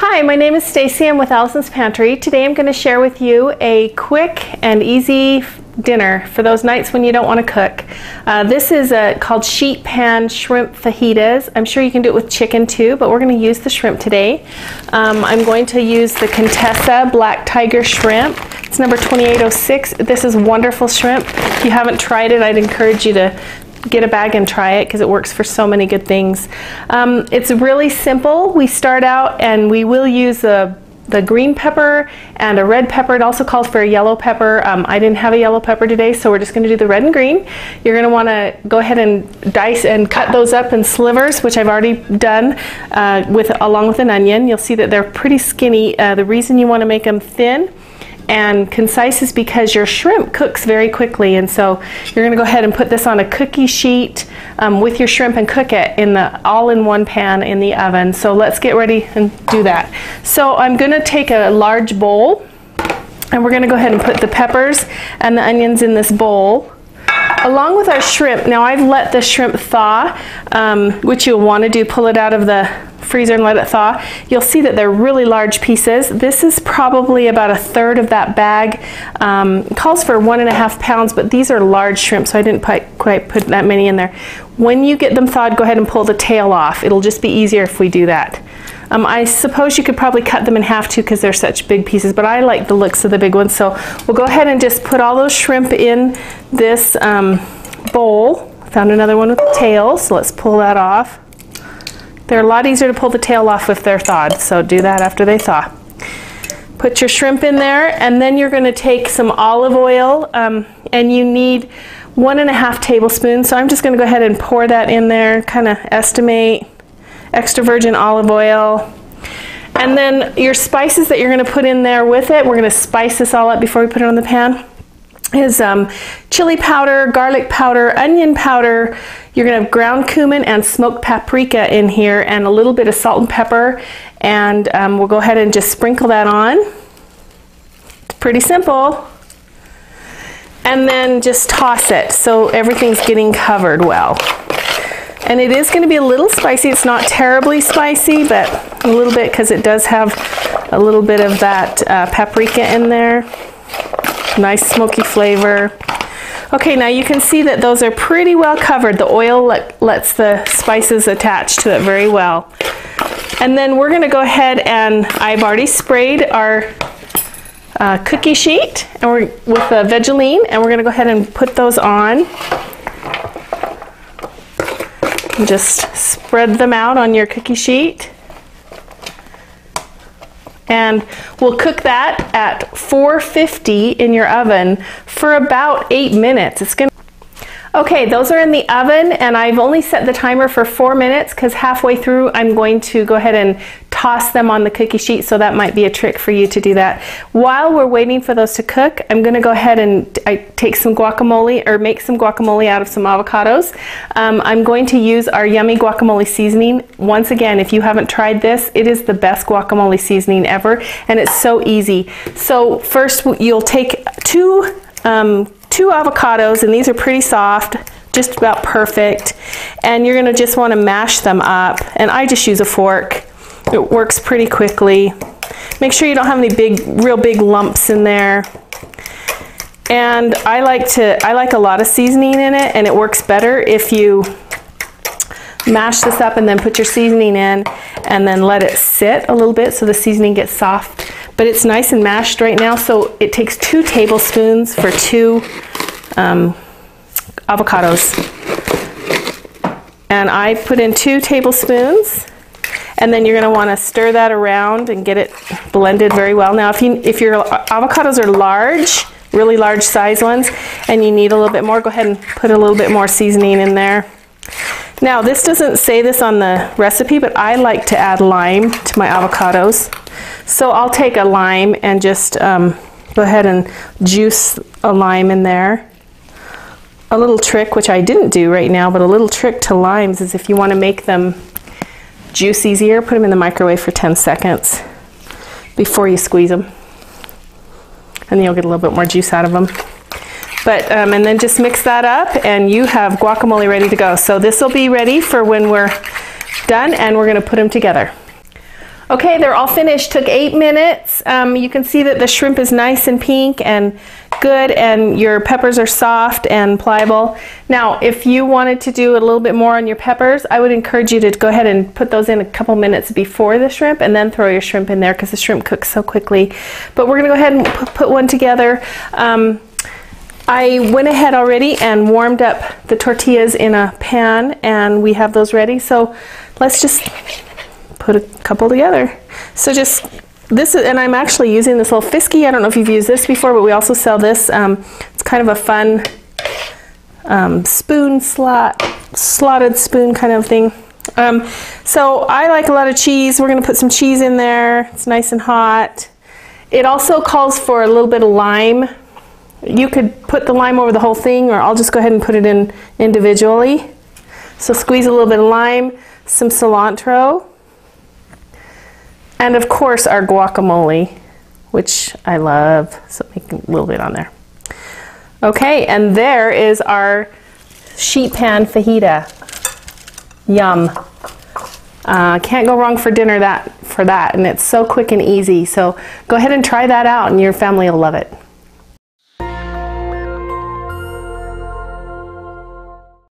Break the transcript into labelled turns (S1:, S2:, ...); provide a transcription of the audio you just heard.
S1: Hi, my name is Stacy. I'm with Alison's Pantry. Today I'm going to share with you a quick and easy dinner for those nights when you don't want to cook. This is called sheet pan shrimp fajitas. I'm sure you can do it with chicken too, but we're going to use the shrimp today. I'm going to use the Contessa Black Tiger shrimp. It's number 2806. This is wonderful shrimp. If you haven't tried it, I'd encourage you to get a bag and try it because it works for so many good things. It's really simple. We start out and we will use the green pepper and a red pepper. It also calls for a yellow pepper. I didn't have a yellow pepper today, so we're just going to do the red and green. You're going to want to go ahead and dice and cut those up in slivers, which I've already done along with an onion. You'll see that they're pretty skinny. The reason you want to make them thin and concise is because your shrimp cooks very quickly, and so you're going to go ahead and put this on a cookie sheet with your shrimp and cook it in the all-in-one pan in the oven. So let's get ready and do that. So I'm going to take a large bowl and we're going to go ahead and put the peppers and the onions in this bowl along with our shrimp. Now I've let the shrimp thaw, which you'll want to do, pull it out of the freezer and let it thaw. You'll see that they're really large pieces. This is probably about a third of that bag. It calls for 1.5 pounds, but these are large shrimp, so I didn't quite put that many in there. When you get them thawed, go ahead and pull the tail off. It'll just be easier if we do that. I suppose you could probably cut them in half too because they're such big pieces, but I like the looks of the big ones. So we'll go ahead and just put all those shrimp in this bowl. Found another one with the tail, so let's pull that off. They're a lot easier to pull the tail off if they're thawed, so do that after they thaw. Put your shrimp in there, and then you're going to take some olive oil, and you need 1.5 tablespoons. So I'm just going to go ahead and pour that in there, kind of estimate. Extra virgin olive oil. And then your spices that you're going to put in there with it, we're going to spice this all up before we put it on the pan, is chili powder, garlic powder, onion powder. You're going to have ground cumin and smoked paprika in here, and a little bit of salt and pepper, and we'll go ahead and just sprinkle that on. It's pretty simple. And then just toss it so everything's getting covered well. And it is going to be a little spicy. It's not terribly spicy, but a little bit, because it does have a little bit of that paprika in there. Nice smoky flavor. Okay, now you can see that those are pretty well covered. The oil lets the spices attach to it very well. And then we're going to go ahead and I've already sprayed our cookie sheet and with Vaseline, and we're going to go ahead and put those on. And just spread them out on your cookie sheet. And we'll cook that at 450 in your oven for about 8 minutes. Okay, those are in the oven, and I've only set the timer for 4 minutes because halfway through I'm going to go ahead and toss them on the cookie sheet, so that might be a trick for you to do that. While we're waiting for those to cook, I'm going to go ahead and take some guacamole, or make some guacamole out of some avocados. I'm going to use our yummy guacamole seasoning. Once again, if you haven't tried this, it is the best guacamole seasoning ever, and it's so easy. So first you'll take two avocados, and these are pretty soft, just about perfect, and you're going to just want to mash them up, and I just use a fork. It works pretty quickly. Make sure you don't have any real big lumps in there. And I like a lot of seasoning in it, and it works better if you mash this up and then put your seasoning in and then let it sit a little bit so the seasoning gets soft. But it's nice and mashed right now, so it takes 2 tablespoons for 2 avocados. And I put in 2 tablespoons, and then you're going to want to stir that around and get it blended very well. Now if your avocados are large, really large size ones, and you need a little bit more, go ahead and put a little bit more seasoning in there. Now this doesn't say this on the recipe, but I like to add lime to my avocados. So I'll take a lime and just go ahead and juice a lime in there. A little trick, which I didn't do right now, but a little trick to limes is if you want to make them juice easier, put them in the microwave for 10 seconds before you squeeze them. And you'll get a little bit more juice out of them. But and then just mix that up, and you have guacamole ready to go. So this will be ready for when we're done, and we're going to put them together. Okay, they're all finished. Took 8 minutes. You can see that the shrimp is nice and pink and good, and your peppers are soft and pliable. Now, if you wanted to do a little bit more on your peppers, I would encourage you to go ahead and put those in a couple minutes before the shrimp and then throw your shrimp in there because the shrimp cooks so quickly. But we're going to go ahead and put one together. I went ahead already and warmed up the tortillas in a pan, and we have those ready. So let's just put a couple together. So just this is, and I'm actually using this little Fisky. I don't know if you've used this before, but we also sell this. It's kind of a fun spoon slotted spoon kind of thing. So I like a lot of cheese. We're going to put some cheese in there. It's nice and hot. It also calls for a little bit of lime. You could put the lime over the whole thing, or I'll just go ahead and put it in individually. So squeeze a little bit of lime, some cilantro, and of course our guacamole, which I love. So make a little bit on there. Okay, and there is our sheet pan fajita. Yum. Can't go wrong for dinner for that, and it's so quick and easy. So go ahead and try that out, and your family will love it.